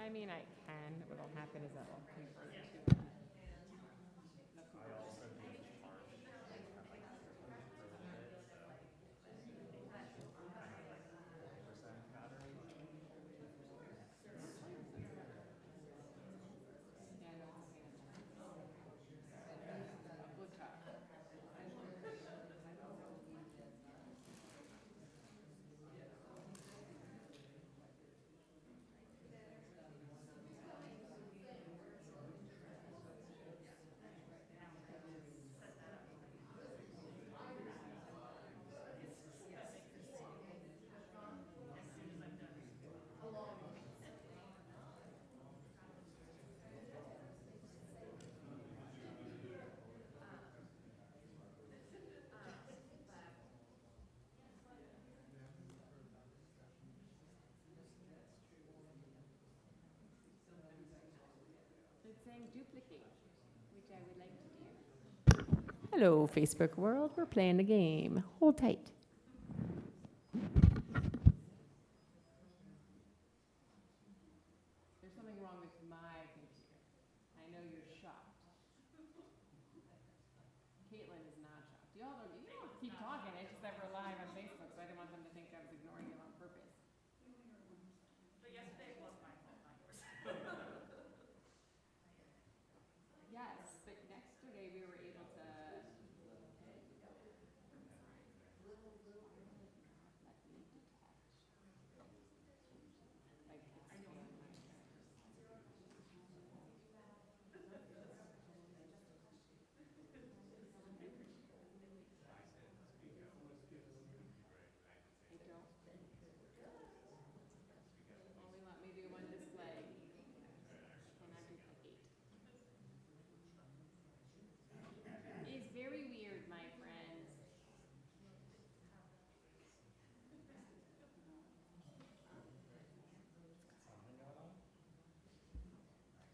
I mean, I can. What'll happen is that will convert to. Yeah, no, it's okay. We'll talk. It's saying duplicate, which I would like to do. Hello, Facebook world. We're playing the game. Hold tight. There's something wrong with my computer. I know you're shocked. Caitlin is not shocked. You all don't keep talking. It's just that we're live on Facebook, so I didn't want them to think I was ignoring you on purpose. But yesterday was my fault, not yours. Yes, but yesterday we were able to. Let me detach. Like expand my. I don't. Only let me do one display. Cannot duplicate. It's very weird, my friends.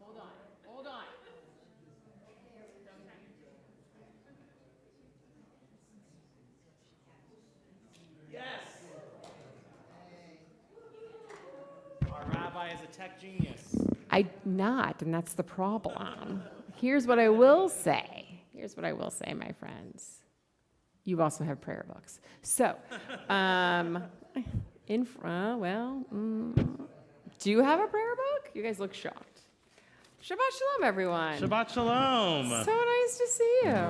Hold on, hold on. Yes! Our rabbi is a tech genius. I'm not, and that's the problem. Here's what I will say. Here's what I will say, my friends. You also have prayer books. So, do you have a prayer book? You guys look shocked. Shabbat shalom, everyone. Shabbat shalom. So nice to see you.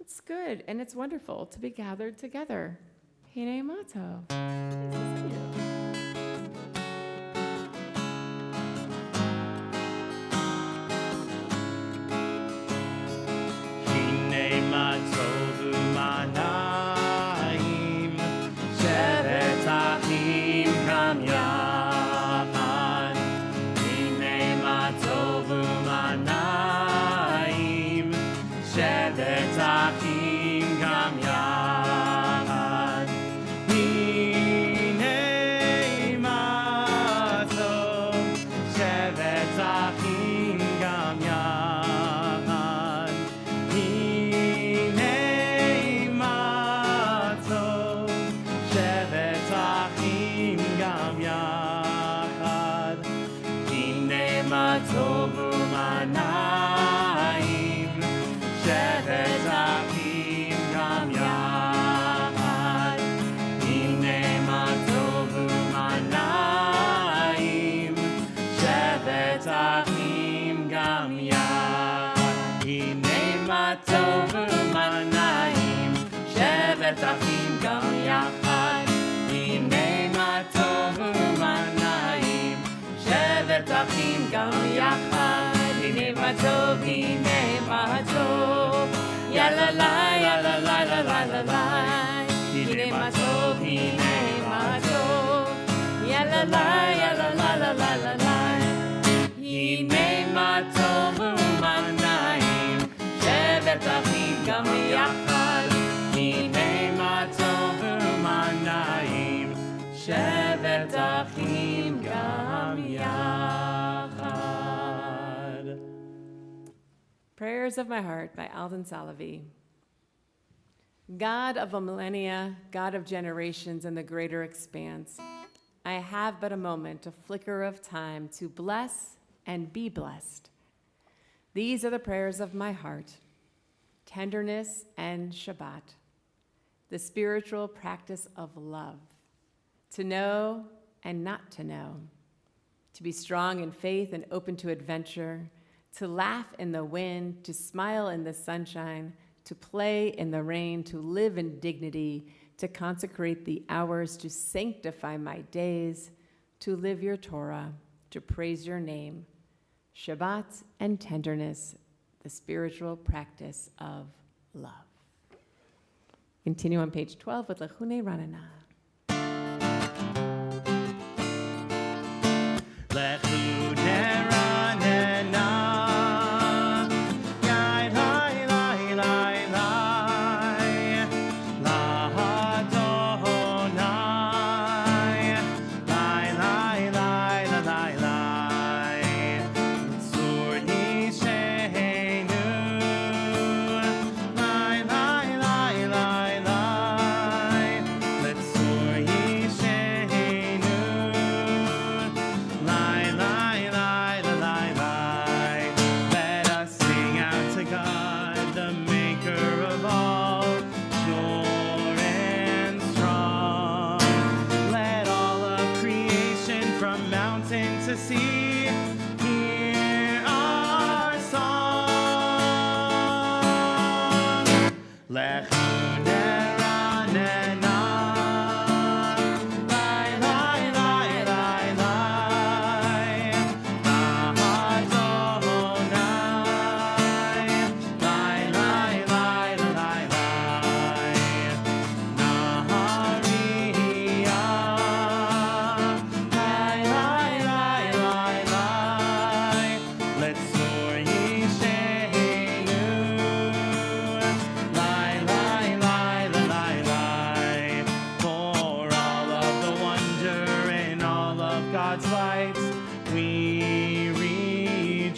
It's good, and it's wonderful to be gathered together. Hine mato. Nice to see you. Prayers of My Heart by Alden Salavi. God of the millennia, God of generations and the greater expanse, I have but a moment, a flicker of time to bless and be blessed. These are the prayers of my heart, tenderness and Shabbat, the spiritual practice of love, to know and not to know, to be strong in faith and open to adventure, to laugh in the wind, to smile in the sunshine, to play in the rain, to live in dignity, to consecrate the hours, to sanctify my days, to live your Torah, to praise your name, Shabbat and tenderness, the spiritual practice of love. Continue on page 12 with Lechune Ranana. To see, hear our song. Lechune ranena, lai lai lai lai lai, Adonai, lai lai lai lai lai, God's lights, we rejoice.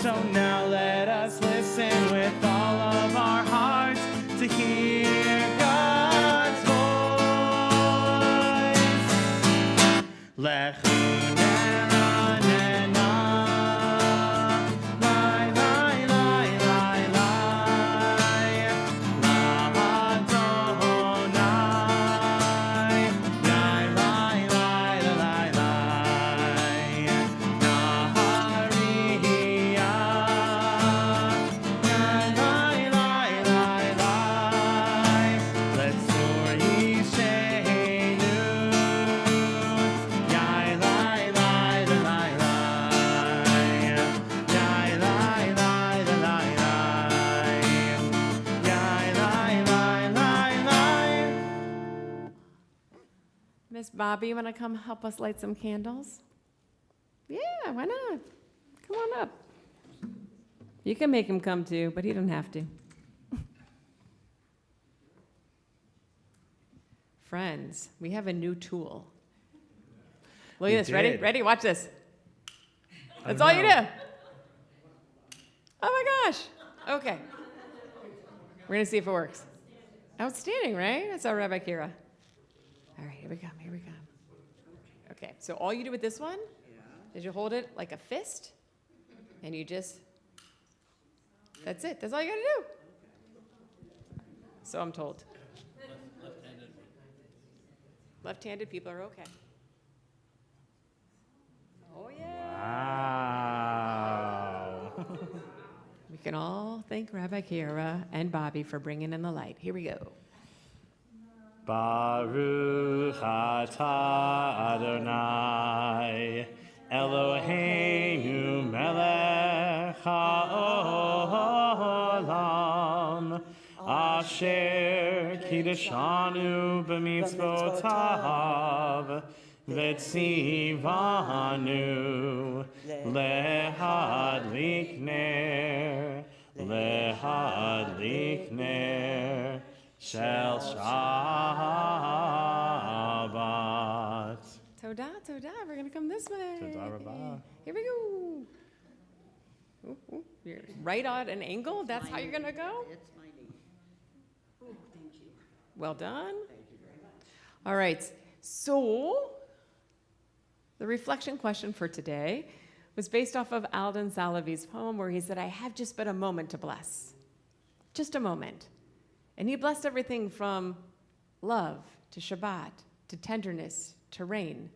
So now let us listen with all of our hearts to hear God's voice. Lechune ranena, lai lai lai lai lai, Adonai, lai lai lai lai lai, Nahariya, lai lai lai lai, Letzor Yisheinu, yai lai lai lai lai, yai lai lai lai lai, yai lai lai lai lai. Miss Bobby, you want to come help us light some candles? Yeah, why not? Come on up. You can make him come too, but he doesn't have to. Friends, we have a new tool. Look We at this. Ready? did. Ready? Watch this. That's Oh, all you no. do. Oh my gosh. Okay. We're going to see if it works. Outstanding, right? That's our Rabbi Kira. All right, here we come. Here we come. Okay, so all you do with this one is you hold it like a fist, and you just, that's it. That's all you got to do. So I'm told. Left-handed people are okay. Oh, yeah. Wow. We can all thank Rabbi Kira and Bobby for bringing in the light. Here we go. Baruch atah Adonai, Eloheinu melech haolam, asher kiddushanu b'mitzvotav, v'tzivanu lehadlik ner shel Shabbat. Toda, Toda. We're going to come this way. Toda rabbah. Here we go. Ooh, ooh. You're right on an angle? That's how you're going to go? It's my knee. Oh, thank you. Well done. All right. So, the reflection question for today was based off of Alden Salavi's poem where he said, I have just but a moment to bless. Just a moment. And he blessed everything from love to Shabbat to tenderness to rain.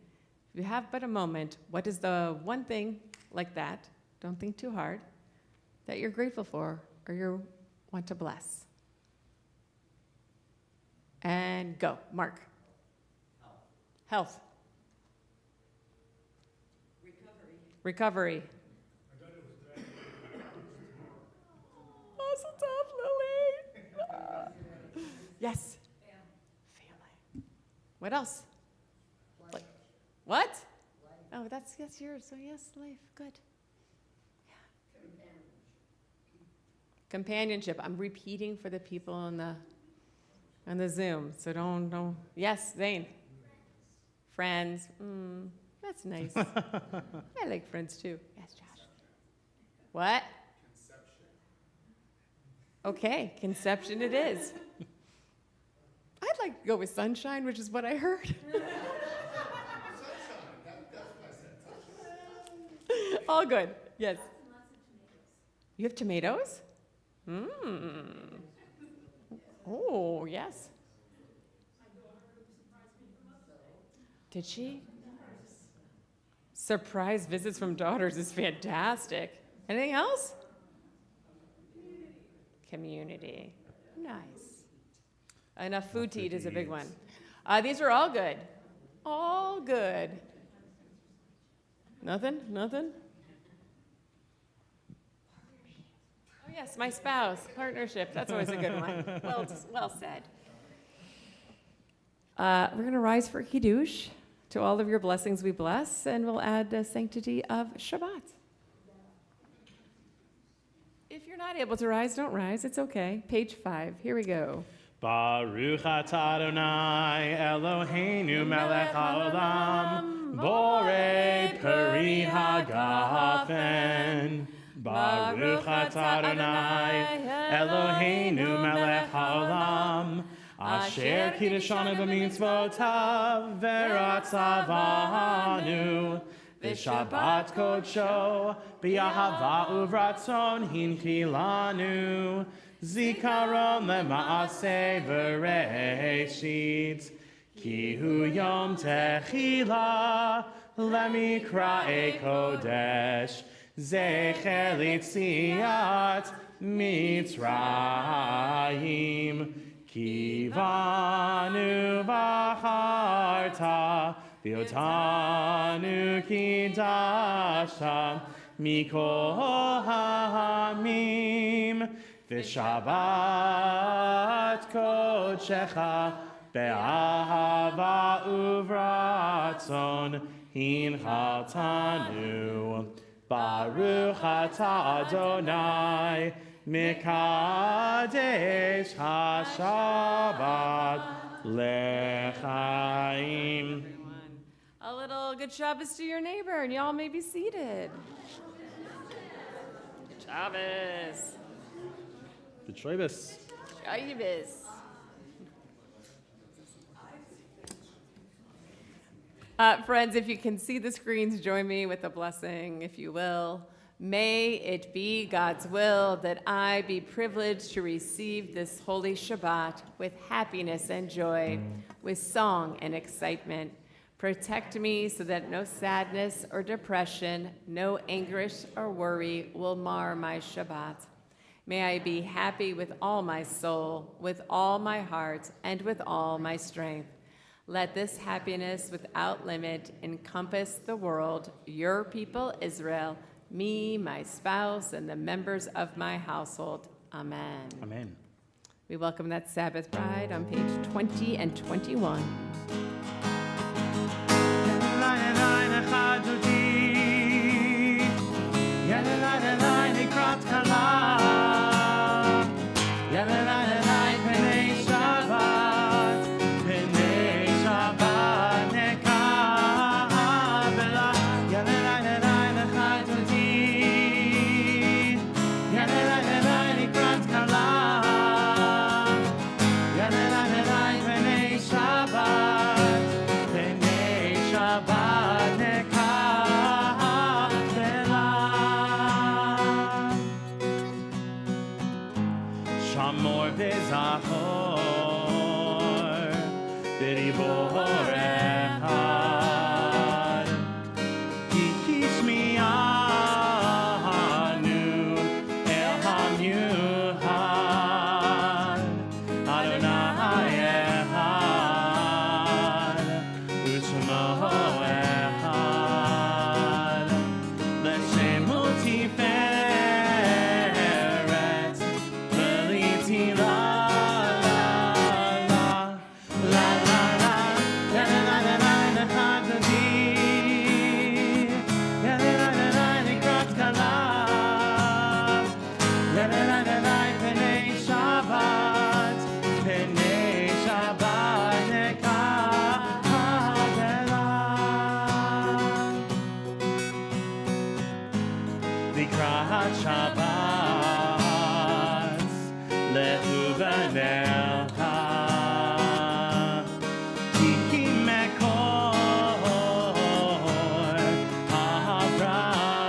If you have but a moment, what is the one thing like that, don't think too hard, that you're grateful for or you want to bless? And go, Mark. Health. Recovery. Oh, so tough, Lily. Yes. Family. What else? Life. What? Life. Oh, that's yours. So yes, life. Good. Yeah. Companionship. I'm repeating for the people on the Zoom. So don't. Yes, Zane. Friends. That's nice. I like friends too. Yes, Josh. What? Conception. Okay, conception it is. I'd like to go with sunshine, which is what I heard. Sunshine, that's what I said. All good. Yes. You have tomatoes? Oh, yes. Did she? Surprise visits from daughters is fantastic. Anything else? Community. Nice. Enough food to eat is a big one. These are all good. All good. Nothing? Oh, yes, my spouse. Partnership. That's always a good one. Well said. We're going to rise for Kiddush. To all of your blessings we bless, and we'll add the sanctity of Shabbat. If you're not able to rise, don't rise. It's okay. Page 5. Here we go. Baruch atah Adonai Eloheinu melech haolam borei peri hagafen. Baruch atah Adonai Eloheinu melech haolam Asher kiddeshanu b'mitzvotav v'ratzavanu v'shabbat kodsho b'yahava uvratzon hinchilanu zikaron lema'aseh v'reishit ki hu yom techila lemikra'e kodesh zecher litziat mitzrayim Kivanu v'acharta v'otanu kidashta mikol ha'amim v'shabbat kodshecha be'ahava uvratzon hinchaltanu Baruch atah Adonai Mekadesh HaShabbat Lechaim. A little good Shabbos to your neighbor, and y'all may be seated. Shabbos. Good Shabbos. Shabbos. Friends, if you can see the screens, join me with a blessing, if you will. May it be God's will that I be privileged to receive this holy Shabbat with happiness and joy, with song and excitement. Protect me so that no sadness or depression, no anguish or worry will mar my Shabbat. May I be happy with all my soul, with all my heart, and with all my strength. Let this happiness without limit encompass the world, your people Israel, me, my spouse, and the members of my household. Amen. Amen. We welcome that Sabbath bride on page 20 and 21. Shabbat אחד, לשם ולתפארת, ולתהילה. לקראת שבת, לכו ונלכה, כי מקור הברכה,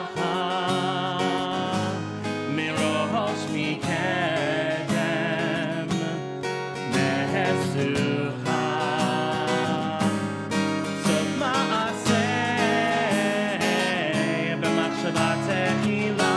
מראש מקדם נשואה, סוף מעשה במחשבה תחילה.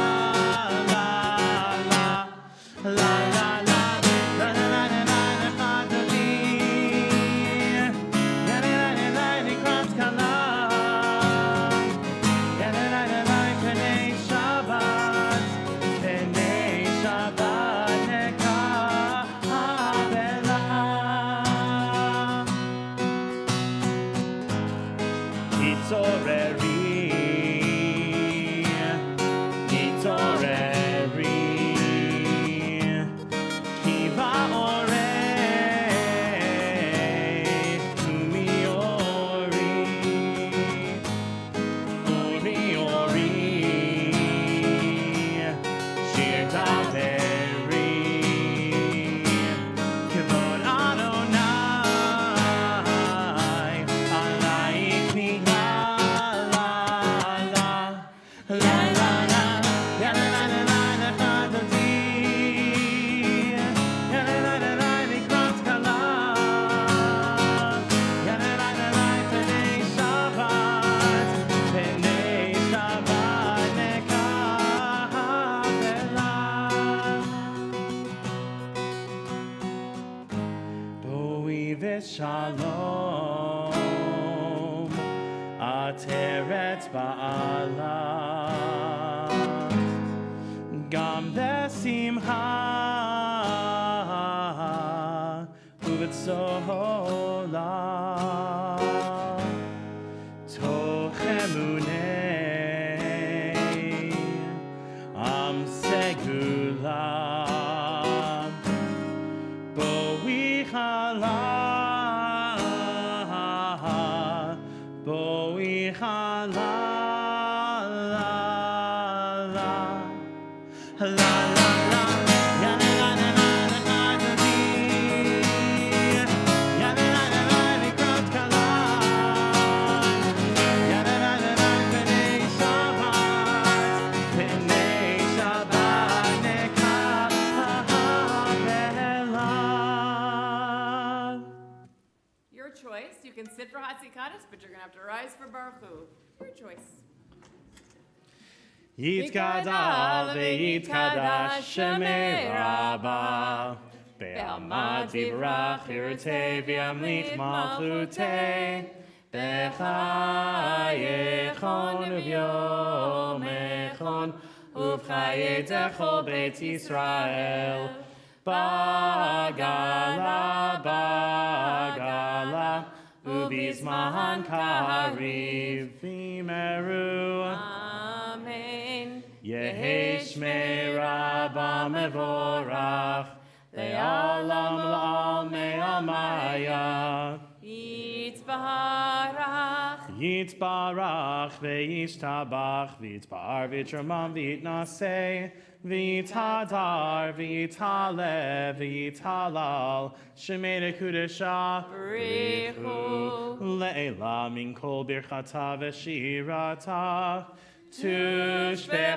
Shalom, Ateret Ba'ala, Gam Besimha, Uvetzola, Tochemunei, Am Segula, Boichala. You can sit for Hatzikadas, but you're going to have to rise for Baruch Hu. Your choice. Yitkadal ve'yitkadash shemei Rabba, be'amad v'yivarach irutei v'yamlit malchutei, b'chayechon u'vyomechon, u'v'chayei dechol beit Yisrael, bagala, Ubizman kariv v'imeru. Amen. Yehi shmei Rabba mevorach, le'alam l'almei amaya. Yitzbarach. Yitzbarach ve'yishtabach, v'yitzbar v'yitramam v'yitnaseh, v'yithadar v'yitalev v'yitalal, shemei lekudesha Brichu. le'ela min kol birchata v'shirata, tushbechata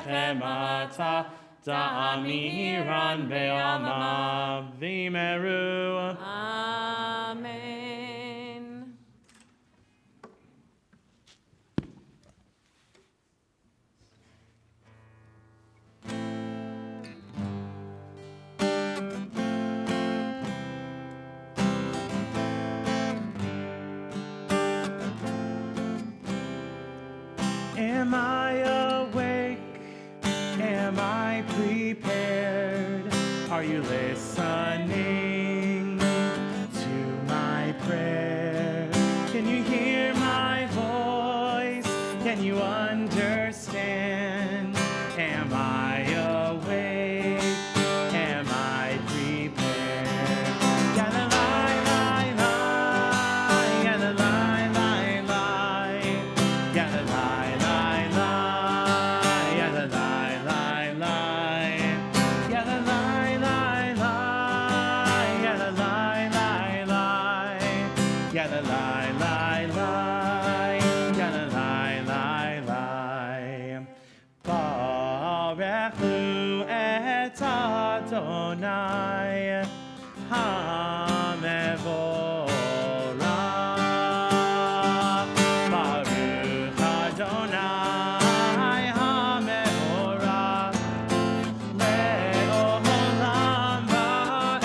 v'nechemata, da'amiran be'alma v'imeru. Amen. Am I awake? Am I prepared? Are you listening to my prayer? Can you hear my voice? Can you understand? Am I awake? Am I prepared? Yada lie, lie, lie. Yada lie, lie, lie. Yada lie, lie, lie. Yada lie, lie, lie. Yada lie, lie, lie. Yada lie, lie, lie. Yada lie, lie, lie. Yada lie, lie, lie. Barechu et Adonai HaMevorach. Baruch Adonai HaMevorach le'olam va'ed.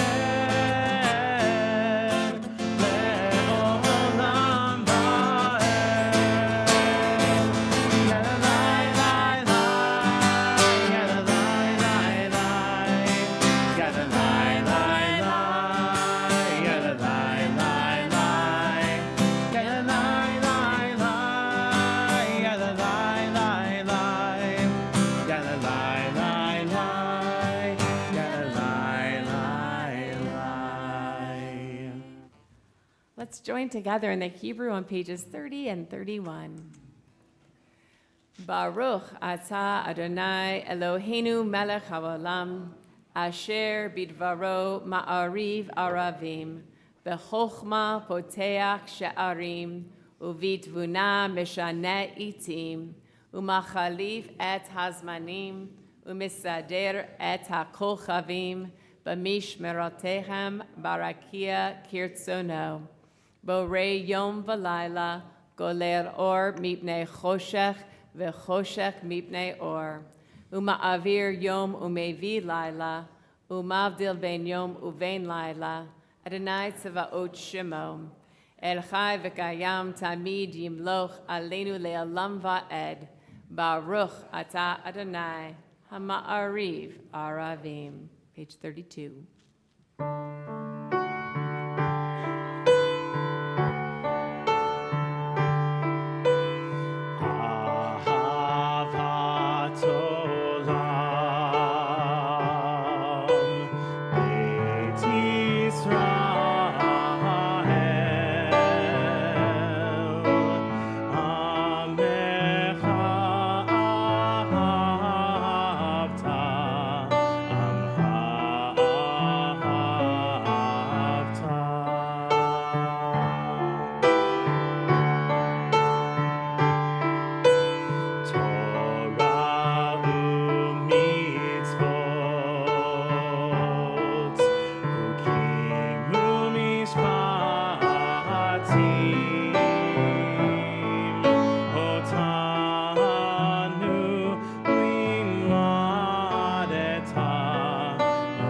Le'olam va'ed. Yada lie, lie, lie. Yada lie, lie, lie. Yada lie, lie, lie. Yada lie, lie, lie. Yada lie, lie, lie. Yada lie, lie, lie. Yada lie, lie, lie. Yada lie, lie, lie. Let's join together in the Hebrew on pages 30 and 31. Baruch atah Adonai Eloheinu melech haolam, asher bidvaro ma'ariv aravim, b'chochma poteach she'arim, uvitvuna meshane itim, umachalif et hazmanim, umisader et hakochavim, b'mishmerotehem barakia kirtzono. Borei yom v'layla, goler or mipnei choshech, v'choshech mipnei or. Uma'avir yom umevi layla, umavdil ben yom uvein layla, Adonai tzavaot shemo. El chai v'kayam tamid yimloch aleinu le'olam va'ed. Baruch atah Adonai, hama'ariv aravim. Page 32. Ahavat olam, Beit Yisrael, Amecha ahavta, Amcha ahavta. Torah u'mitzvot, hukim u'mishpatim, otanu limadeta,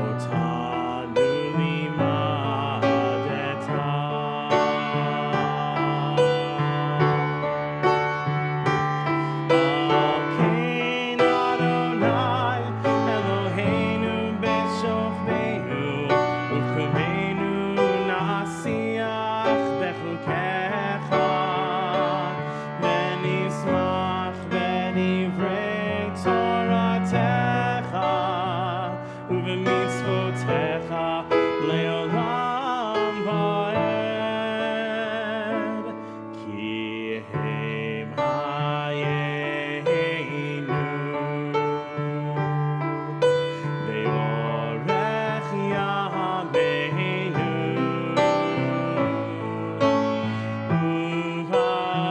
otanu limadeta. Alkein Adonai Eloheinu b'shofbeinu, uv'kumeinu na'asiach b'chukecha, v'nismach b'divrei Toratecha, uv'mitzvotecha le'olam va'ed. Ki hem hayenu, ve'orech yameinu,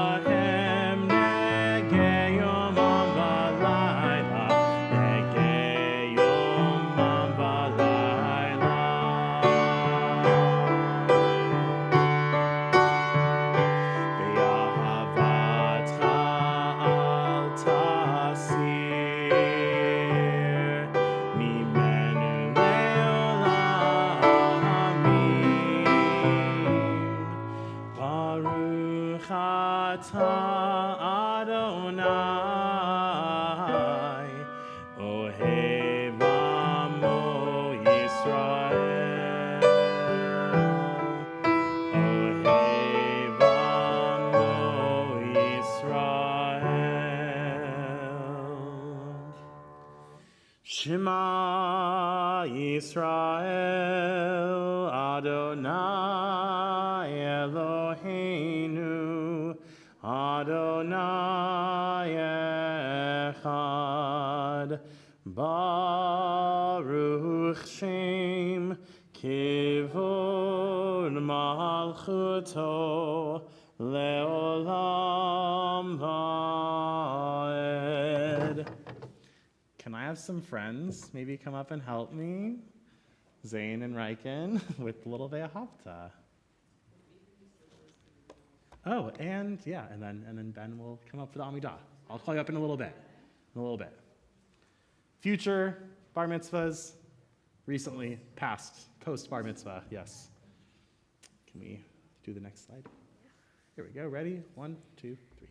uvahem negei yomam v'layla, negei yomam v'layla. Ve'ahavatcha al tasir, mimenu le'olamim. Baruch atah Adonai, Ohev Amo Yisrael, Ohev Amo Yisrael. Shema Yisrael, Adonai Eloheinu, Adonai Echad, Baruch Shem Kivod Malchuto Leolam Vaed. Can I have some friends maybe come up and help me? Zane and Riken with Little Ve'ahavta. Oh, and yeah, and then Ben will come up for the Amidah. I'll call you up in a little bit. Future bar mitzvahs, recently past, post bar mitzvah, yes. Can we do the next slide? Here we go, ready? 1, 2, 3.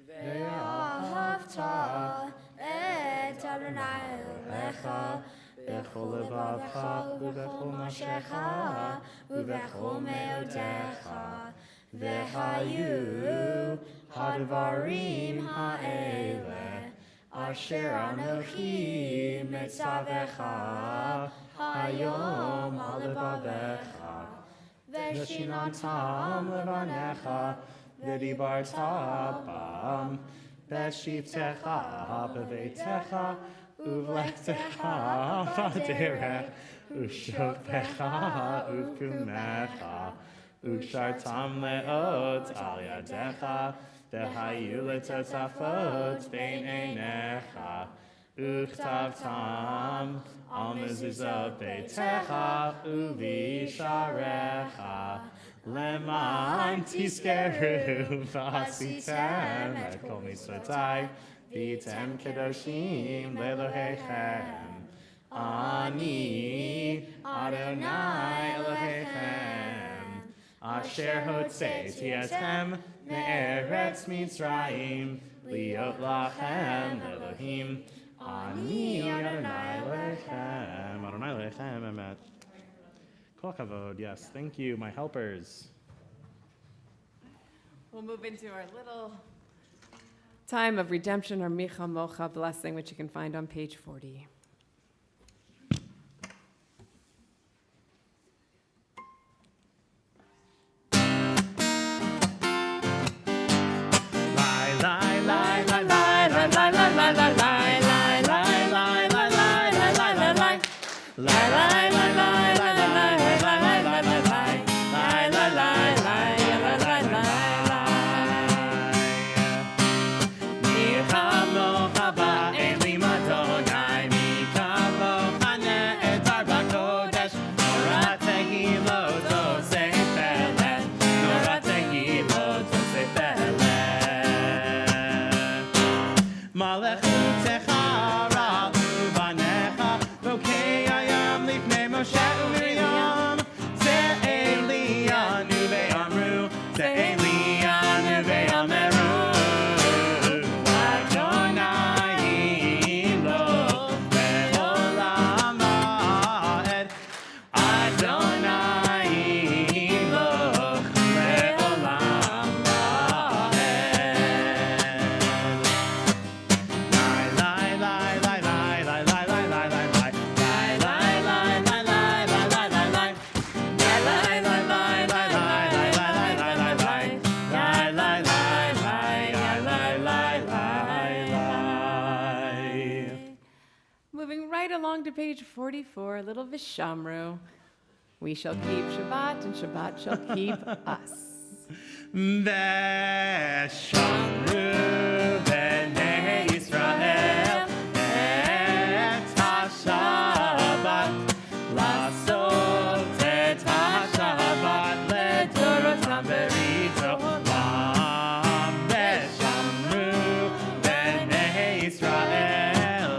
ואהבת את אדוני אלוהיך בכל לבבך ובכל נפשך ובכל מאודיך והיו הדברים האלה אשר אנוכי מצווך היום על לבבך ושיננתם לבניך ודיברת בם בשבתך בביתך ובלכתך בדרך ושוכבך וקומך וקשרתם לאות על ידיך והיו לטוטפות בין עיניך וכתבתם על מזוזות ביתך ובשעריך למען תזכרו ועשיתם את כל מצוותיי והייתם קדושים לאלוהיכם. אני אדוני אלוהיכם אשר הוצאתי אתכם מארץ מצרים להיות לכם לאלוהים. אני אדוני אלוהיכם. אדוני אלוהיכם אמת. Kol kavod, yes. Thank you, my helpers. We'll move into our little time of redemption, or Micha Mocha blessing, which you can find on page 40. To page 44, little Vishamru. We shall keep Shabbat, and Shabbat shall keep us. Veshamru b'nei Yisrael et ha-Shabbat lasot et ha-Shabbat ledorotam beritolam. Veshamru b'nei Yisrael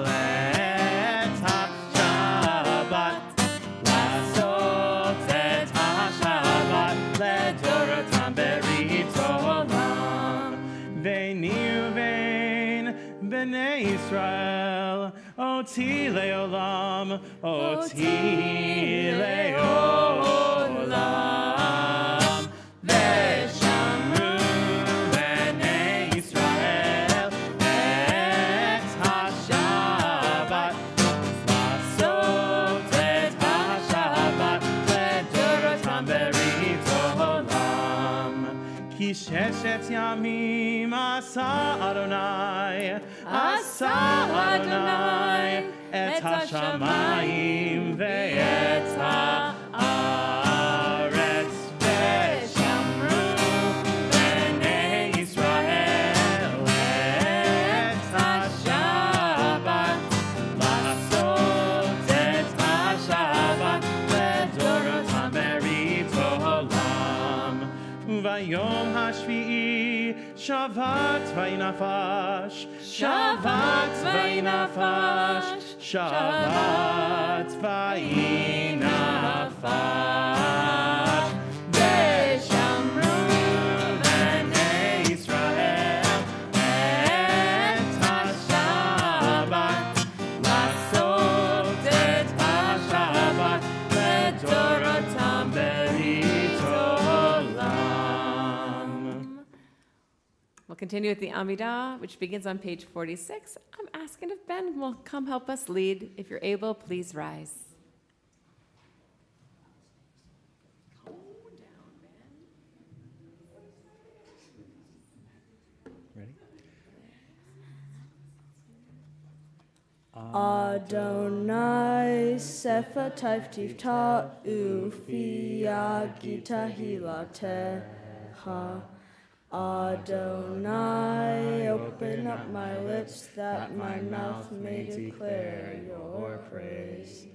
they need b'nei Yisrael, oti leolam, oti leolam. Veshamru b'nei Yisrael et ha-Shabbat, lasot et ha-Shabbat ledorotam berit olam. Ki sheshet yamim asa Adonai et ha-shamayim ve'et ha'aretz. Veshamru b'nei Yisrael et ha-Shabbat, lasot et ha-Shabbat ledorotam berit olam. Vayom hashvi'i Shabbat vaynafash, Shabbat vaynafash, Shabbat vaynafash. Veshamru b'nei Yisrael et ha-Shabbat, lasot et ha-Shabbat ledorotam berit olam. We'll continue with the Amidah, which begins on page 46. I'm asking if Ben will come help us lead. If you're able, please rise. Ready? Adonai Sefer Tifta Ufia Gita Hilateha. Adonai, open up my lips that my mouth may declare your praise.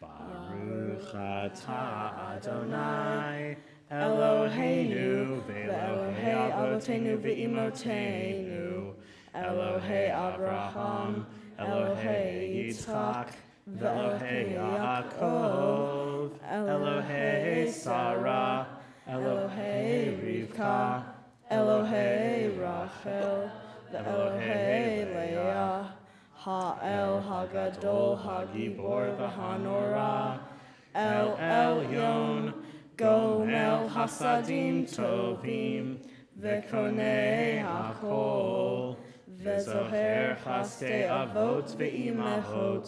Baruch atah Adonai Eloheinu ve'Elohei Avotenu ve'Imotenu, Elohei Abraham, Elohei Yitzchak, ve'Elohei Yaakov, Elohei Sarah, Elohei Rivka, Elohei Rachel, Elohei Leah, Ha'el Hagadol Hagibor v'Hanora, El Elyon, Gomel Hasadim Tovim, V'Konei Hakol, V'Zoher Chastei Avot V'Imachot,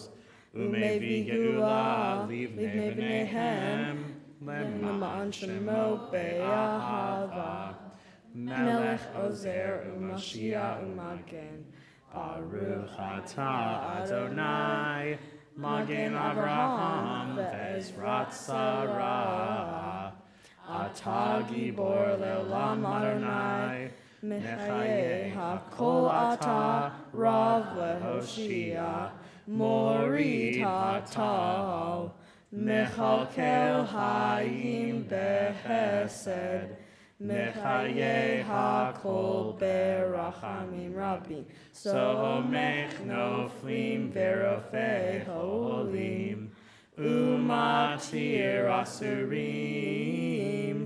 Umevi Geula Livnei B'neihem, Lema'an Shemo Be'ahava, Melech Ozer U'Mashiach U'Magen. Baruch atah Adonai, Magen Avraham ve'Ezrat Sarah. Atah Gibor le'olam Adonai, Mechaye hakol atah, Rav le'Hoshia, Morid hatal, Mechalkel hayim behesed, Mechaye hakol berachamim rabim, Somech noflim verofei holim, Umatir asurim,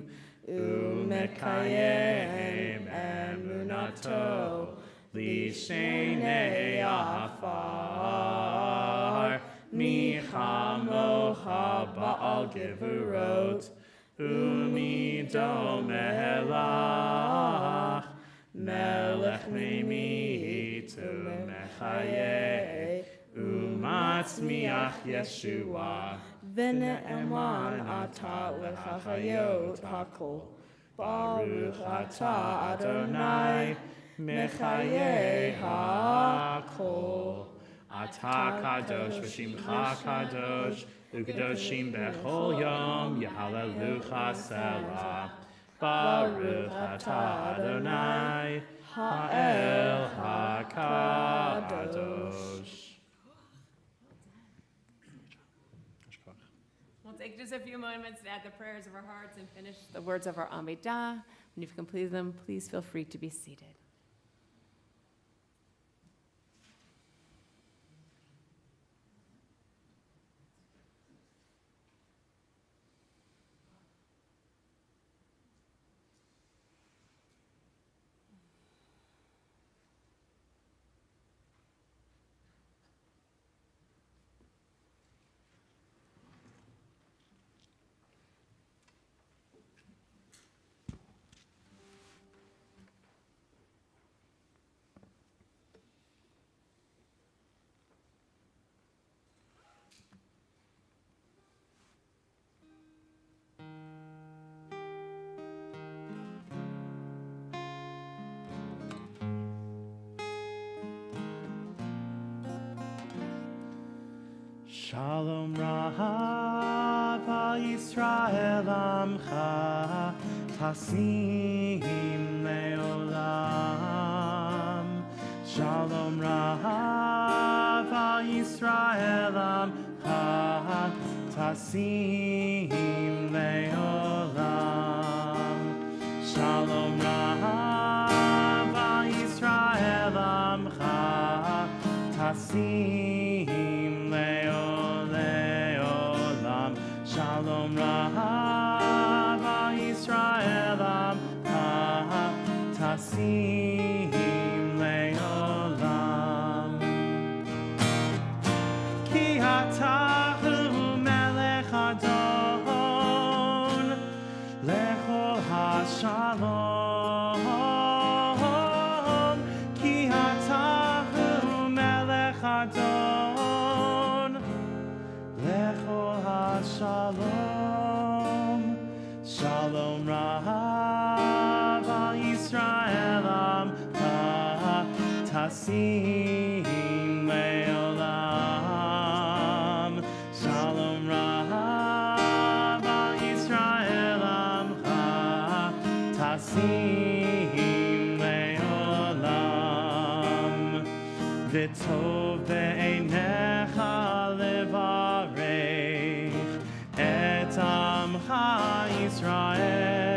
Umekayem emunato, Lishenei afar, Michamocha ba'al gevurot, Umido melach, Melech meimit umechaye, Umatzmiach Yeshua, V'ne'eman atah lechachayot hakol. Baruch atah Adonai, Mechaye hakol. Atah kadosh v'shimcha kadosh, u'kadoshim bechol yom, Yehalelucha selah. Baruch atah Adonai, Ha'el HaKadosh. We'll take just a few moments to add the prayers of our hearts and finish the words of our Amidah. When you've completed them, please feel free to be seated. Shalom Rav al Yisrael Amcha Tasim Leolam. Shalom Rav al Yisrael Amcha Tasim Leolam. Shalom Rav al Yisrael Amcha Tasim Leolam. Shalom Rav al Yisrael Amcha Tasim Leolam. Ki atahu melech adon lechol hashalom. Ki atahu melech adon lechol hashalom. Shalom Rav al Yisrael Amcha Tasim Leolam. Shalom Rav al Yisrael Amcha Tasim Leolam. V'tov be'einecha levarech et Amcha Yisrael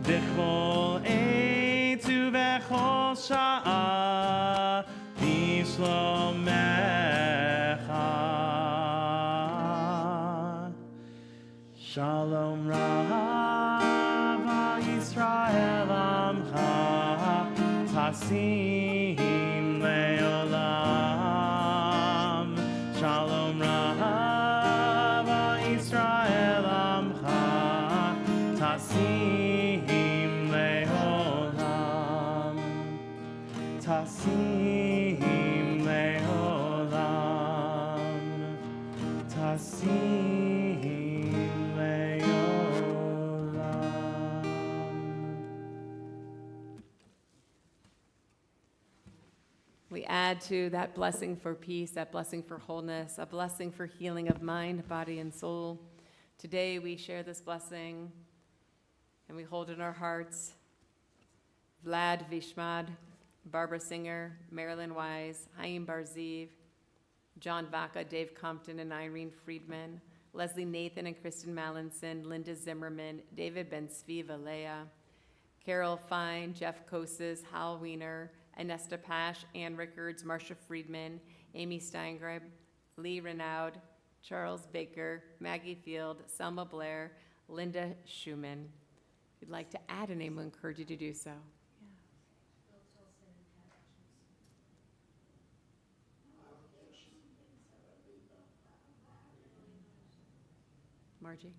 b'chol eit u'b'chol sha'a b'shlomecha. Shalom Rav al Yisrael Amcha Tasim Leolam. Shalom Rav al Yisrael Amcha Tasim Leolam. Tasim Leolam. Tasim Leolam. We add to that blessing for peace, that blessing for wholeness, a blessing for healing of mind, body, and soul. Today we share this blessing and we hold in our hearts Vlad Vishmad, Barbara Singer, Marilyn Wise, Haim Barziv, John Vaca, Dave Compton, and Irene Friedman, Leslie Nathan and Kristen Mallinson, Linda Zimmerman, David Ben Svi Valea, Carol Fine, Jeff Koses, Hal Wiener, Anesta Pash, Ann Rickards, Marcia Friedman, Amy Steingreb, Lee Renaud, Charles Baker, Maggie Field, Selma Blair, Linda Schumann. If you'd like to add a name, we'll encourage you to do so. Margie?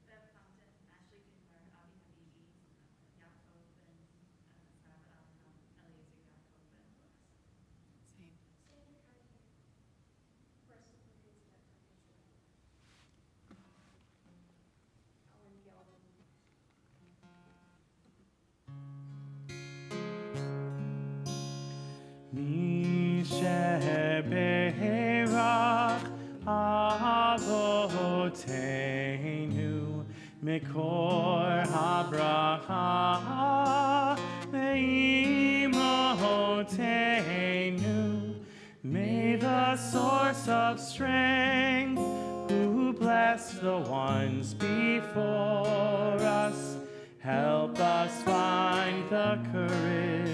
Bev Compton, Ashley Kinkler, Avi Habibi, Yaakov, and Sarah Abraham, Eliezer Yaakov, and Boaz. Same. Mi sheberach avoteinu mikor habracha meimotenu. May the source of strength, who bless the ones before us, help us find the courage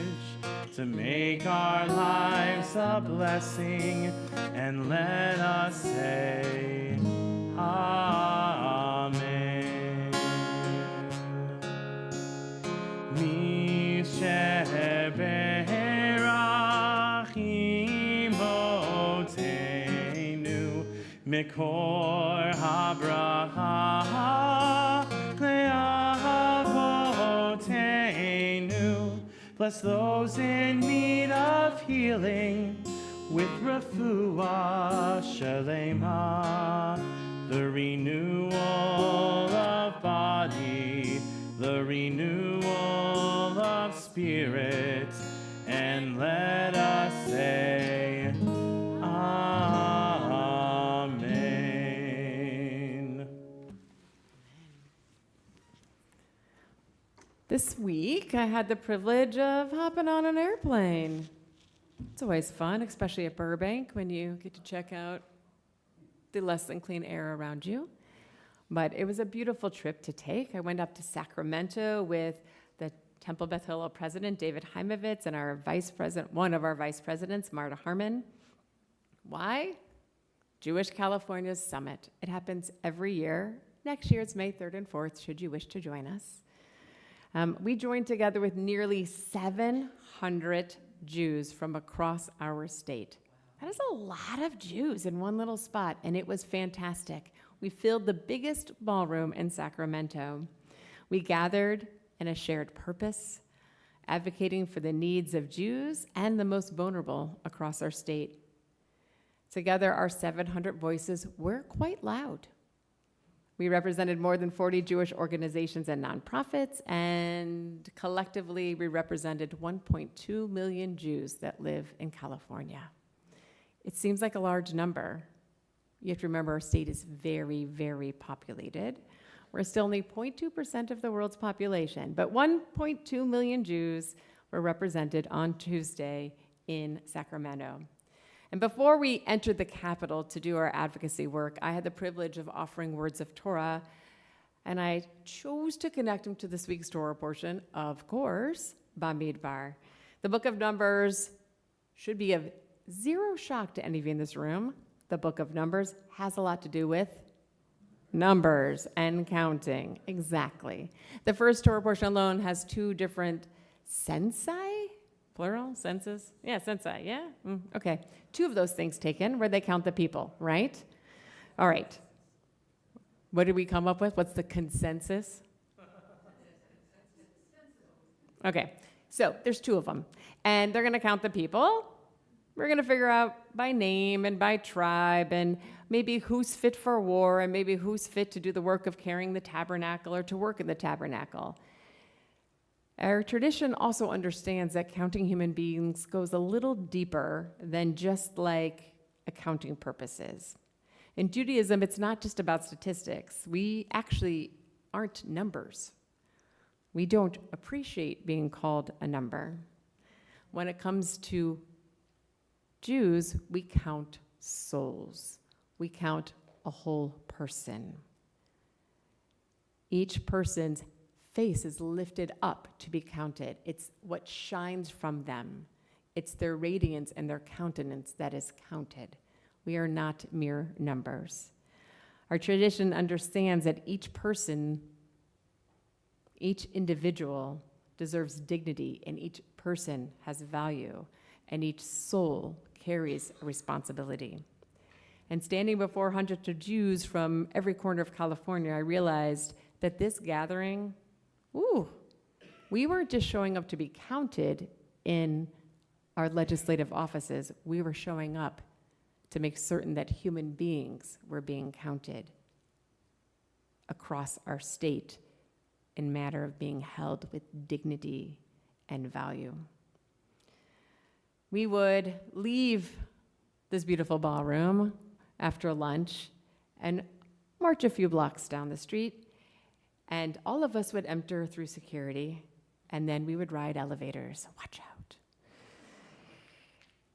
to make our lives a blessing, and let us say, Amen. Mi sheberach imotenu mikor habracha le'avotenu. Bless those in need of healing with refuah shalema, the renewal of body, the renewal Spirit, and let us say, Amen. This week, I had the privilege of hopping on an airplane. It's always fun, especially at Burbank, when you get to check out the less than clean air around you. But it was a beautiful trip to take. I went up to Sacramento with the Temple Beth Hillel president, David Heimovitz, and our vice president, one of our vice presidents, Marta Harmon. Why? Jewish California's Summit. It happens every year. Next year, it's May 3rd and 4th, should you wish to join us. We joined together with nearly 700 Jews from across our state. That is a lot of Jews in one little spot, and it was fantastic. We filled the biggest ballroom in Sacramento. We gathered in a shared purpose, advocating for the needs of Jews and the most vulnerable across our state. Together, our 700 voices were quite loud. We represented more than 40 Jewish organizations and nonprofits, and collectively, we represented 1.2 million Jews that live in California. It seems like a large number. You have to remember our state is very, very populated. We're still only 0.2% of the world's population, but 1.2 million Jews were represented on Tuesday in Sacramento. And before we entered the Capitol to do our advocacy work, I had the privilege of offering words of Torah, and I chose to connect them to this week's Torah portion, of course, Bamidbar. The book of Numbers should be of zero shock to any of you in this room. The book of Numbers has a lot to do with numbers and counting. Exactly. The first Torah portion alone has two different sensai, plural, senses? Yeah, sensai, yeah? Okay. Two of those things taken where they count the people, right? All right. What did we come up with? What's the consensus? Okay. So there's two of them. And they're going to count the people. We're going to figure out by name and by tribe and maybe who's fit for war and maybe who's fit to do the work of carrying the tabernacle or to work in the tabernacle. Our tradition also understands that counting human beings goes a little deeper than just like accounting purposes. In Judaism, it's not just about statistics. We actually aren't numbers. We don't appreciate being called a number. When it comes to Jews, we count souls. We count a whole person. Each person's face is lifted up to be counted. It's what shines from them. It's their radiance and their countenance that is counted. We are not mere numbers. Our tradition understands that each person, each individual deserves dignity, and each person has value, and each soul carries a responsibility. And standing before hundreds of Jews from every corner of California, I realized that this gathering, we weren't just showing up to be counted in our legislative offices. We were showing up to make certain that human beings were being counted across our state in matter of being held with dignity and value. We would leave this beautiful ballroom after lunch and march a few blocks down the street, and all of us would enter through security, and then we would ride elevators. Watch out.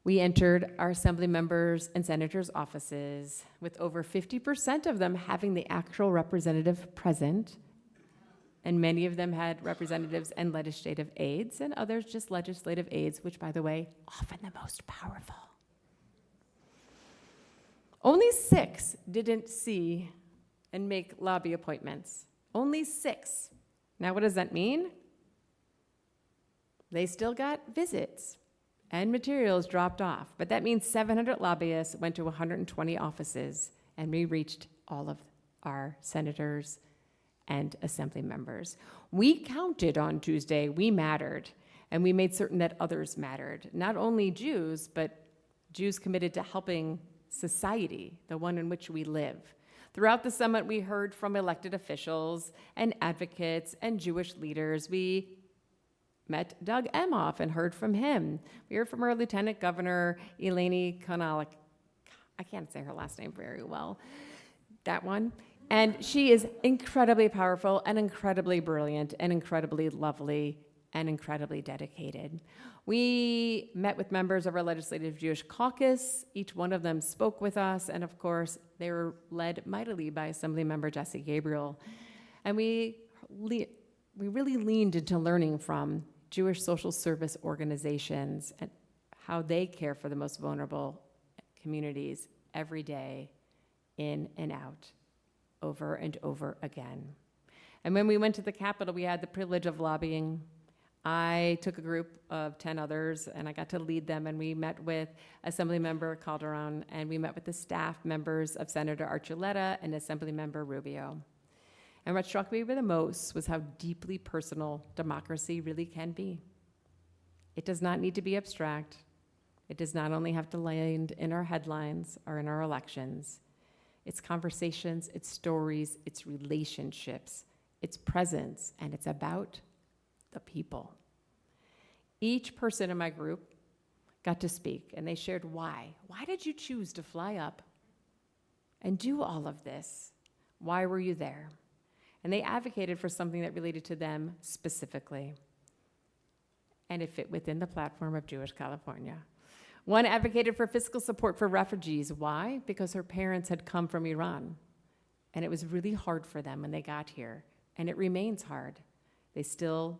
We entered our assembly members' and senators' offices, with over 50% of them having the actual representative present, and many of them had representatives and legislative aides, and others just legislative aides, which, by the way, often the most powerful. Only 6 didn't see and make lobby appointments. Only 6. Now, what does that mean? They still got visits and materials dropped off, but that means 700 lobbyists went to 120 offices, and we reached all of our senators and assembly members. We counted on Tuesday, we mattered, and we made certain that others mattered. Not only Jews, but Jews committed to helping society, the one in which we live. Throughout the summit, we heard from elected officials and advocates and Jewish leaders. We met Doug Emhoff and heard from him. We heard from our Lieutenant Governor, Eleni Konalik. I can't say her last name very well. That one. And she is incredibly powerful and incredibly brilliant and incredibly lovely and incredibly dedicated. We met with members of our Legislative Jewish Caucus. Each one of them spoke with us, and of course, they were led mightily by Assemblymember Jesse Gabriel. And we really leaned into learning from Jewish social service organizations and how they care for the most vulnerable communities every day, in and out, over and over again. And when we went to the Capitol, we had the privilege of lobbying. I took a group of 10 others, and I got to lead them, and we met with Assemblymember Calderon, and we met with the staff members of Senator Archuleta and Assemblymember Rubio. And what struck me the most was how deeply personal democracy really can be. It does not need to be abstract. It does not only have to land in our headlines or in our elections. It's conversations, it's stories, it's relationships, it's presence, and it's about the people. Each person in my group got to speak, and they shared why. Why did you choose to fly up and do all of this? Why were you there? And they advocated for something that related to them specifically, and it fit within the platform of Jewish California. One advocated for fiscal support for refugees. Why? Because her parents had come from Iran, and it was really hard for them when they got here, and it remains hard. They still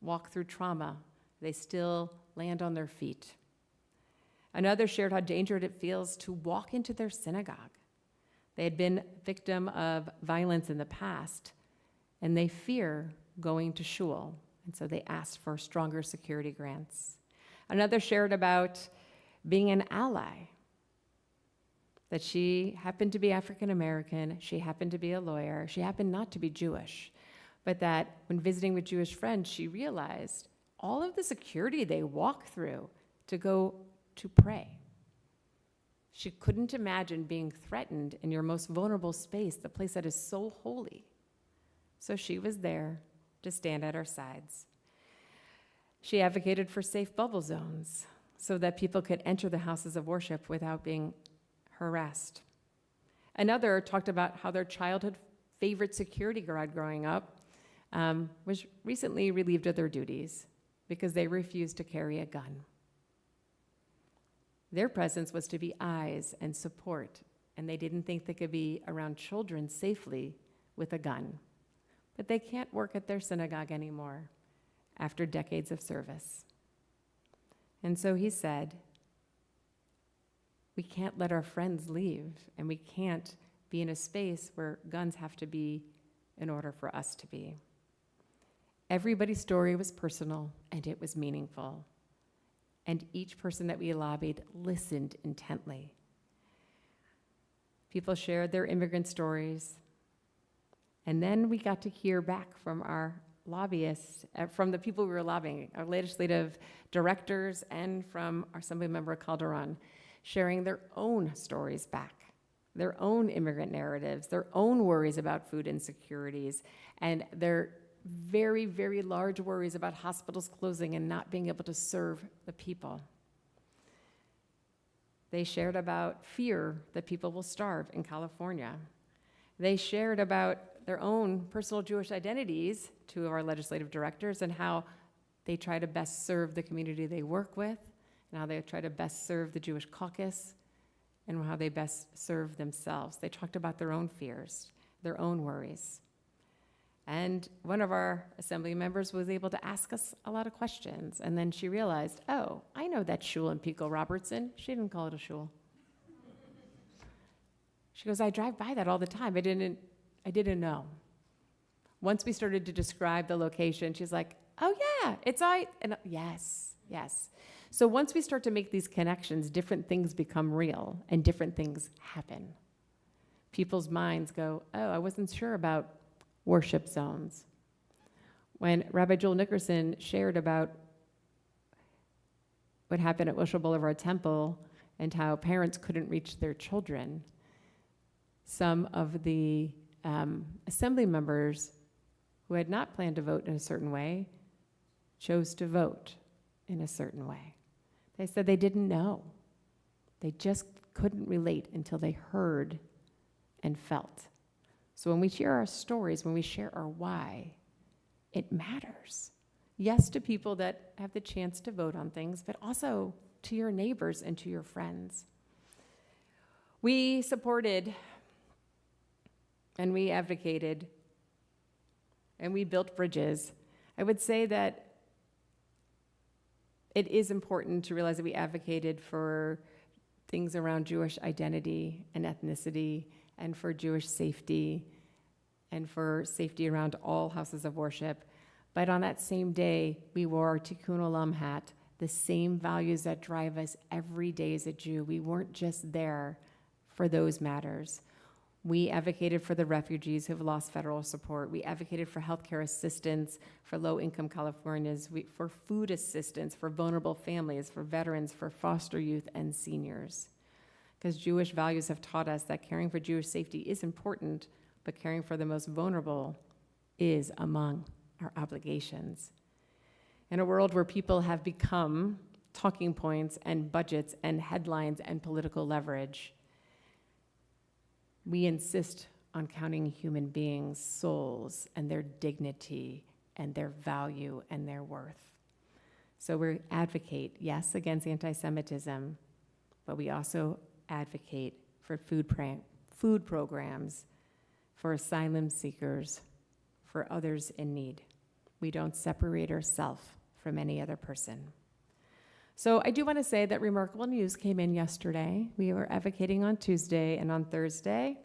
walk through trauma. They still land on their feet. Another shared how dangerous it feels to walk into their synagogue. They had been victim of violence in the past, and they fear going to shul, and so they asked for stronger security grants. Another shared about being an ally, that she happened to be African American, she happened to be a lawyer, she happened not to be Jewish, but that when visiting with Jewish friends, she realized all of the security they walk through to go to pray. She couldn't imagine being threatened in your most vulnerable space, the place that is so holy. So she was there to stand at our sides. She advocated for safe bubble zones so that people could enter the houses of worship without being harassed. Another talked about how their childhood favorite security guard growing up was recently relieved of their duties because they refused to carry a gun. Their presence was to be eyes and support, and they didn't think they could be around children safely with a gun. But they can't work at their synagogue anymore after decades of service. And so he said, we can't let our friends leave, and we can't be in a space where guns have to be in order for us to be. Everybody's story was personal, and it was meaningful. And each person that we lobbied listened intently. People shared their immigrant stories. And then we got to hear back from our lobbyists, from the people we were lobbying, our legislative directors, and from our Assemblymember Calderon, sharing their own stories back, their own immigrant narratives, their own worries about food insecurities, and their very, very large worries about hospitals closing and not being able to serve the people. They shared about fear that people will starve in California. They shared about their own personal Jewish identities to our legislative directors and how they try to best serve the community they work with, and how they try to best serve the Jewish caucus, and how they best serve themselves. They talked about their own fears, their own worries. And one of our assembly members was able to ask us a lot of questions, and then she realized, oh, I know that shul in Pico Robertson. She didn't call it a shul. She goes, I drive by that all the time. I didn't know. Once we started to describe the location, she's like, oh yeah, it's I, and yes. So once we start to make these connections, different things become real and different things happen. People's minds go, oh, I wasn't sure about worship zones. When Rabbi Joel Nickerson shared about what happened at Wilshire Boulevard Temple and how parents couldn't reach their children, some of the assembly members who had not planned to vote in a certain way chose to vote in a certain way. They said they didn't know. They just couldn't relate until they heard and felt. So when we share our stories, when we share our why, it matters. Yes, to people that have the chance to vote on things, but also to your neighbors and to your friends. We supported and we advocated and we built bridges. I would say that it is important to realize that we advocated for things around Jewish identity and ethnicity and for Jewish safety and for safety around all houses of worship. But on that same day, we wore our Tikkun Olam hat, the same values that drive us every day as a Jew. We weren't just there for those matters. We advocated for the refugees who have lost federal support. We advocated for healthcare assistance for low-income Californians, for food assistance for vulnerable families, for veterans, for foster youth and seniors. Because Jewish values have taught us that caring for Jewish safety is important, but caring for the most vulnerable is among our obligations. In a world where people have become talking points and budgets and headlines and political leverage, we insist on counting human beings' souls and their dignity and their value and their worth. So we advocate, yes, against anti-Semitism, but we also advocate for food programs, for asylum seekers, for others in need. We don't separate ourselves from any other person. So I do want to say that remarkable news came in yesterday. We were advocating on Tuesday, and on Thursday,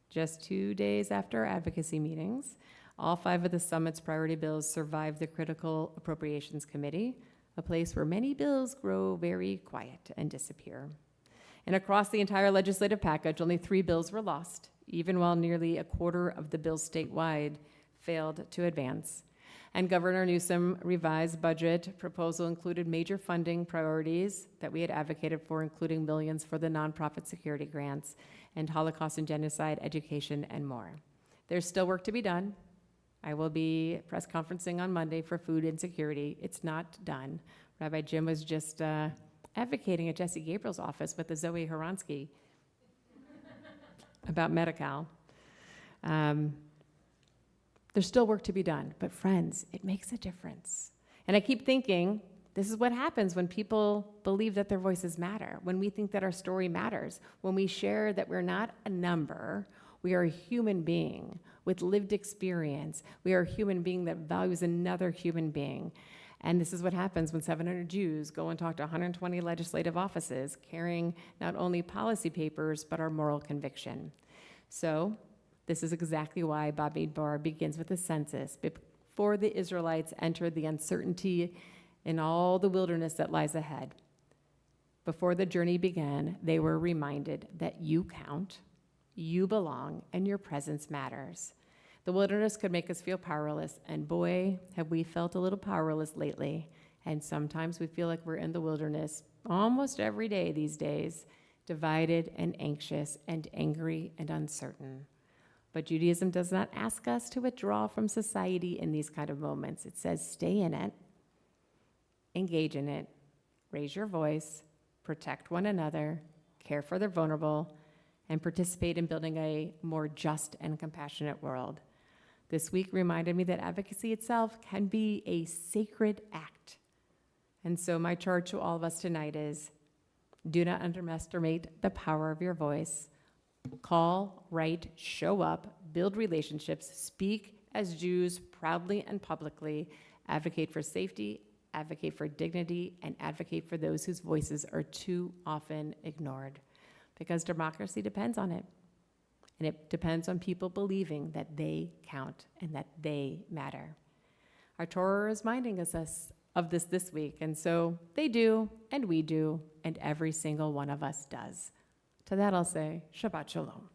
just 2 days after our advocacy meetings, all 5 of the summit's priority bills survived the Critical Appropriations Committee, a place where many bills grow very quiet and disappear. And across the entire legislative package, only 3 bills were lost, even while nearly a quarter of the bills statewide failed to advance. And Governor Newsom revised budget proposal included major funding priorities that we had advocated for, including millions for the nonprofit security grants and Holocaust and genocide education and more. There's still work to be done. I will be press conferencing on Monday for food insecurity. It's not done. Rabbi Jim was just advocating at Jesse Gabriel's office with the Zoe Haransky about Medi-Cal. There's still work to be done, but friends, it makes a difference. And I keep thinking, this is what happens when people believe that their voices matter, when we think that our story matters, when we share that we're not a number, we are a human being with lived experience. We are a human being that values another human being. And this is what happens when 700 Jews go and talk to 120 legislative offices, carrying not only policy papers, but our moral conviction. So, this is exactly why Bamidbar begins with a census. Before the Israelites entered the uncertainty in all the wilderness that lies ahead, before the journey began, they were reminded that you count, you belong, and your presence matters. The wilderness could make us feel powerless, and boy, have we felt a little powerless lately. And sometimes we feel like we're in the wilderness almost every day these days, divided and anxious and angry and uncertain. But Judaism does not ask us to withdraw from society in these kind of moments. It says stay in it, engage in it, raise your voice, protect one another, care for the vulnerable, and participate in building a more just and compassionate world. This week reminded me that advocacy itself can be a sacred act. And so my charge to all of us tonight is, do not underestimate the power of your voice. Call, write, show up, build relationships, speak as Jews proudly and publicly, advocate for safety, advocate for dignity, and advocate for those whose voices are too often ignored. Because democracy depends on it. And it depends on people believing that they count and that they matter. Our Torah is reminding us of this week, and so they do, and we do, and every single one of us does. To that I'll say, Shabbat Shalom.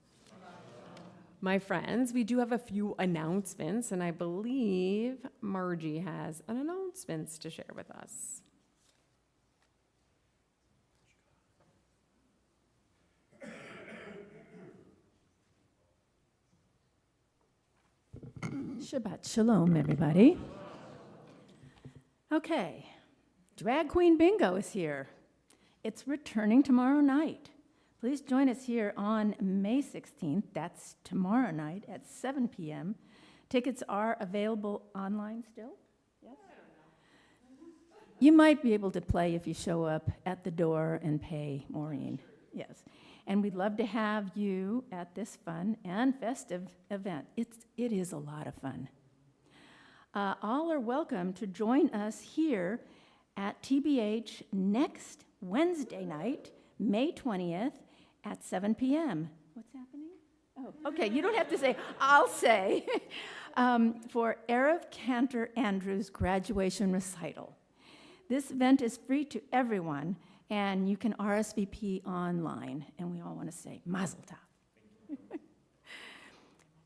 My friends, we do have a few announcements, and I believe Margie has an announcements to share with us. Shabbat Shalom, everybody. Okay, Drag Queen Bingo is here. It's returning tomorrow night. Please join us here on May 16th. That's tomorrow night at 7 p.m. Tickets are available online still? Yes? You might be able to play if you show up at the door and pay Maureen. Yes. And we'd love to have you at this fun and festive event. It is a lot of fun. All are welcome to join us here at TBH next Wednesday night, May 20th at 7 p.m. What's happening? Oh, okay, you don't have to say, I'll say, for Erev Cantor Andrews' graduation recital. This event is free to everyone, and you can RSVP online, and we all want to say Mazel Tov.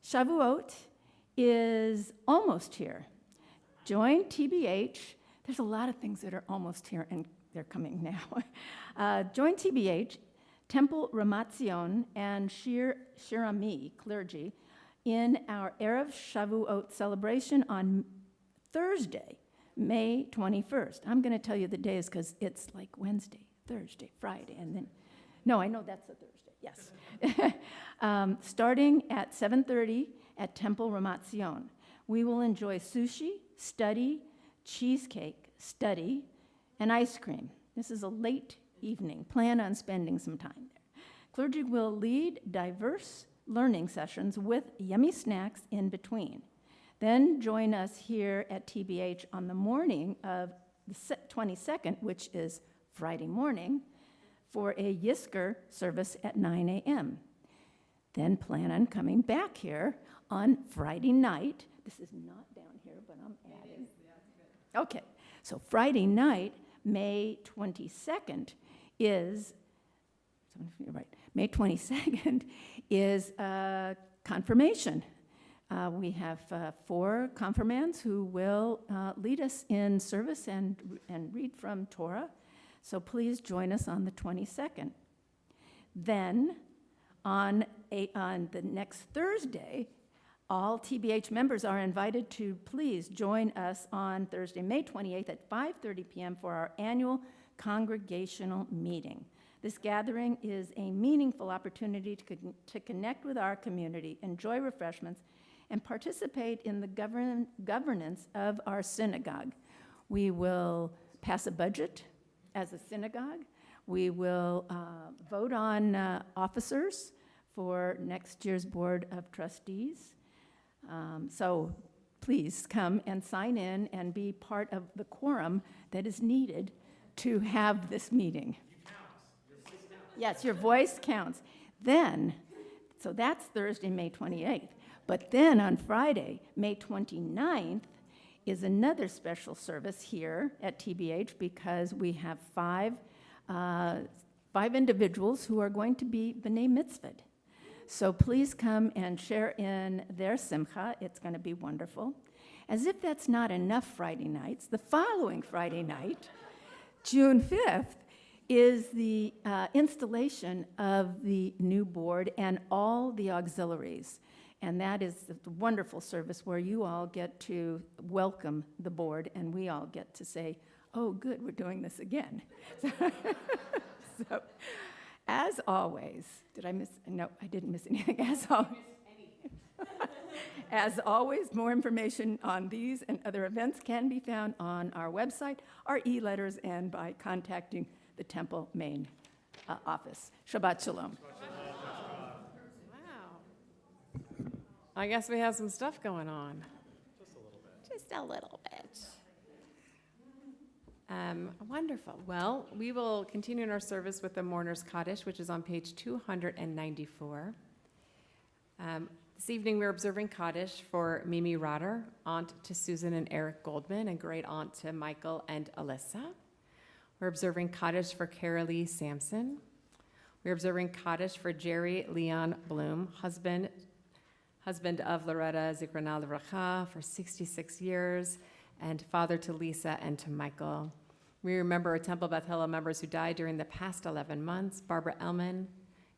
Shavuot is almost here. Join TBH. There's a lot of things that are almost here, and they're coming now. Join TBH, Temple Ramat Zion, and Shir Shirami clergy in our Erev Shavuot celebration on Thursday, May 21st. I'm going to tell you the days because it's like Wednesday, Thursday, Friday, and then, no, I know that's a Thursday, yes. Starting at 7:30 at Temple Ramat Zion. We will enjoy sushi, study, cheesecake, study, and ice cream. This is a late evening. Plan on spending some time there. Clergy will lead diverse learning sessions with yummy snacks in between. Then join us here at TBH on the morning of the 22nd, which is Friday morning, for a Yisker service at 9 a.m. Then plan on coming back here on Friday night. This is not down here, but I'm adding. Okay, so Friday night, May 22nd is, right, May 22nd is confirmation. We have 4 confirmands who will lead us in service and read from Torah. So please join us on the 22nd. Then on the next Thursday, all TBH members are invited to please join us on Thursday, May 28th at 5:30 p.m. for our annual congregational meeting. This gathering is a meaningful opportunity to connect with our community, enjoy refreshments, and participate in the governance of our synagogue. We will pass a budget as a synagogue. We will vote on officers for next year's Board of Trustees. So please come and sign in and be part of the quorum that is needed to have this meeting. Yes, your voice counts. Then, so that's Thursday, May 28th. But then on Friday, May 29th, is another special service here at TBH because we have 5 individuals who are going to be B'nai Mitzvah. So please come and share in their simcha. It's going to be wonderful. As if that's not enough Friday nights, the following Friday night, June 5th, is the installation of the new board and all the auxiliaries. And that is the wonderful service where you all get to welcome the board and we all get to say, oh, good, we're doing this again. So, as always, did I miss? No, I didn't miss anything. As always, more information on these and other events can be found on our website, our e-letters, and by contacting the Temple main office. Shabbat Shalom. Wow. I guess we have some stuff going on. Just a little bit. Wonderful. Well, we will continue in our service with the Mourner's Kaddish, which is on page 294. This evening, we're observing Kaddish for Mimi Rotter, aunt to Susan and Eric Goldman, and great aunt to Michael and Alyssa. We're observing Kaddish for Carolee Sampson. We're observing Kaddish for Jerry Leon Bloom, husband of Loretta Zikrana Levracha for 66 years, and father to Lisa and to Michael. We remember our Temple Beth Hillel members who died during the past 11 months: Barbara Ellman,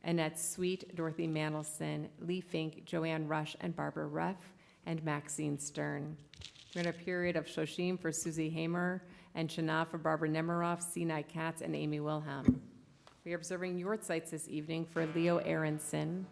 Annette Sweet, Dorothy Mandelson, Lee Fink, Joanne Rush, and Barbara Ruff, and Maxine Stern. We're in a period of Shoshim for Susie Hamer and Shana for Barbara Nemiroff, Sinai Katz, and Amy Wilhelm. We are observing your sites this evening for Leo Aronson,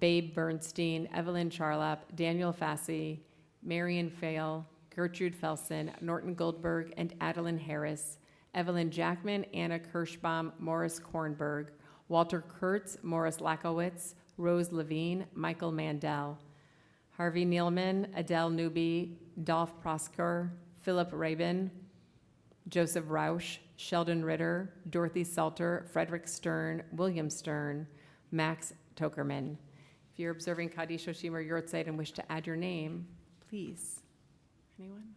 Babe Bernstein, Evelyn Charlap, Daniel Fassi, Marion Fail, Gertrude Felsen, Norton Goldberg, and Adeline Harris, Evelyn Jackman, Anna Kirschbaum, Morris Kornberg, Walter Kurtz, Morris Lakowitz, Rose Levine, Michael Mandel, Harvey Nealman, Adele Newby, Dolph Prosker, Philip Rabin, Joseph Rausch, Sheldon Ritter, Dorothy Salter, Frederick Stern, William Stern, Max Tokerman. If you're observing Kaddish Hoshim or Yortzeit and wish to add your name, please. Anyone?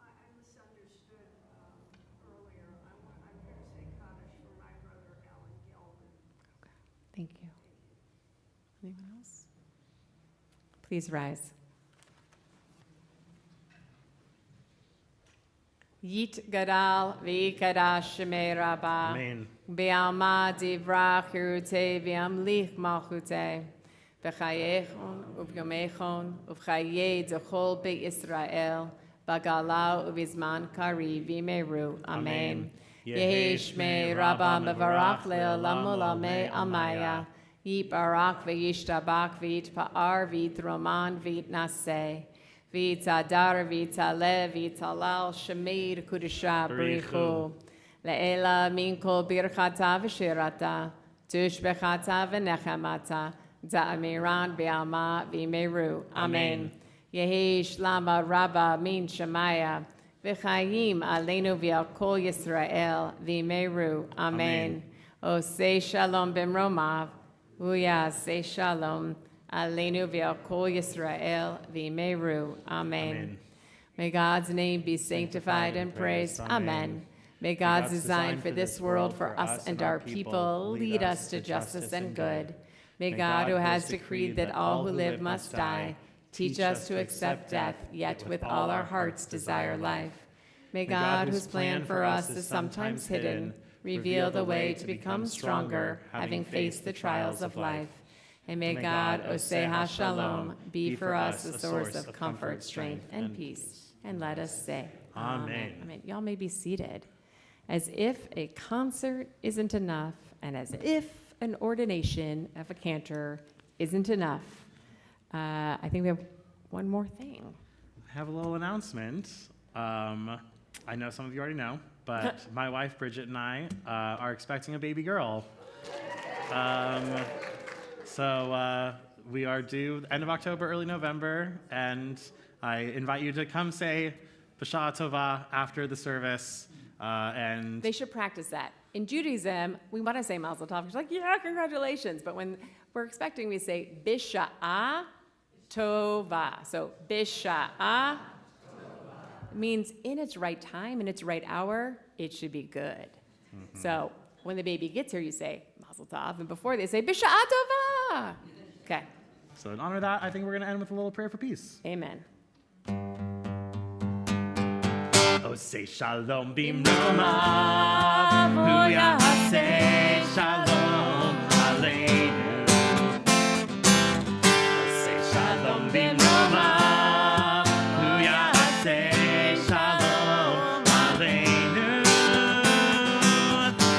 I misunderstood earlier. I'm here to say Kaddish for my brother Alan Gelman. Thank you. Anyone else? Please rise. Yit gadal v'ikadash shemei rabba. Amen. Be'alma divrach hirute v'amlich malchute. V'chayechon uv'yomechon uv'chayei d'chol be'Yisrael. B'galau uv'izman kari v'meru. Amen. Yehi shmei rabba mevarach le'olam olamei amaya. Yibarak v'yishtabak v'yitpa'ar v'yitroman v'yitnaseh. V'yitzadar v'yitzaleh v'yitzalal shemir kudusha b'richu. Le'ela min kol birchata v'shirata. Tushbechata v'nechamata. Za'amiran b'alma v'meru. Amen. Yehi shlama rabba min shemaya. V'chayim aleinu v'al kol Yisrael v'meru. Amen. Osei shalom b'mromav. Uya say shalom. Aleinu v'al kol Yisrael v'meru. Amen. May God's name be sanctified and praised. Amen. May God's design for this world, for us and our people, lead us to justice and good. May God, who has decreed that all who live must die, teach us to accept death, yet with all our hearts desire life. May God, whose plan for us is sometimes hidden, reveal the way to become stronger, having faced the trials of life. And may God, Oseh HaShalom, be for us a source of comfort, strength, and peace. And let us say, Amen. Amen. Y'all may be seated. As if a concert isn't enough, and as if an ordination of a cantor isn't enough, I think we have one more thing. I have a little announcement. I know some of you already know, but my wife Bridget and I are expecting a baby girl. So we are due end of October, early November, and I invite you to come say B'Shah Tova after the service. And They should practice that. In Judaism, we want to say Mazel Tov. It's like, yeah, congratulations. But when we're expecting, we say B'Shah Tova. So B'Shah means in its right time, in its right hour, it should be good. Mm-hmm. So when the baby gets here, you say Mazel Tov, and before they say B'Shah Tova. Okay. So in honor of that, I think we're going to end with a little prayer for peace. Amen. Oh, say shalom bimromav, hu yaseh shalom aleinu. Oh, say shalom bimromav, hu yaseh shalom aleinu.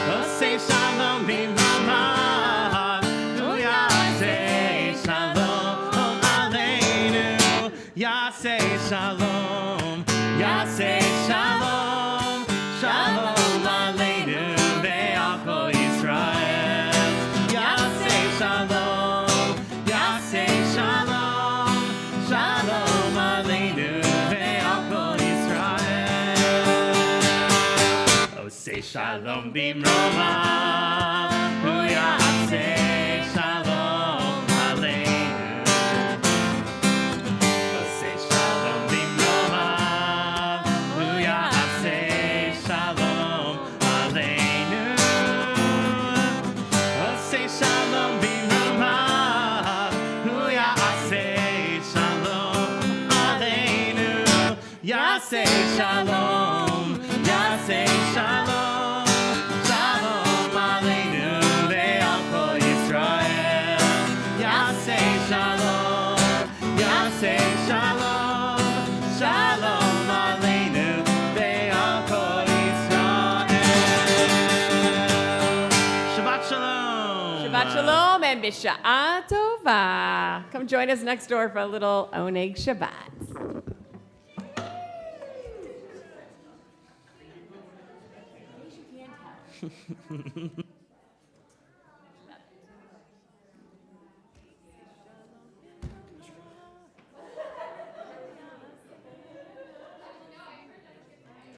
Oh, say shalom bimromav, hu yaseh shalom aleinu. Yaseh shalom, yaseh shalom, shalom aleinu ve'al kol Yisrael. Yaseh shalom, yaseh shalom, shalom aleinu ve'al kol Yisrael. Oh, say shalom bimromav, hu yaseh shalom aleinu. Oh, say shalom bimromav, hu yaseh shalom aleinu. Oh, say shalom bimromav, hu yaseh shalom aleinu. Yaseh shalom, yaseh shalom, shalom Bisha'a Tova. Come join us next door for a little Oneg Shabbat.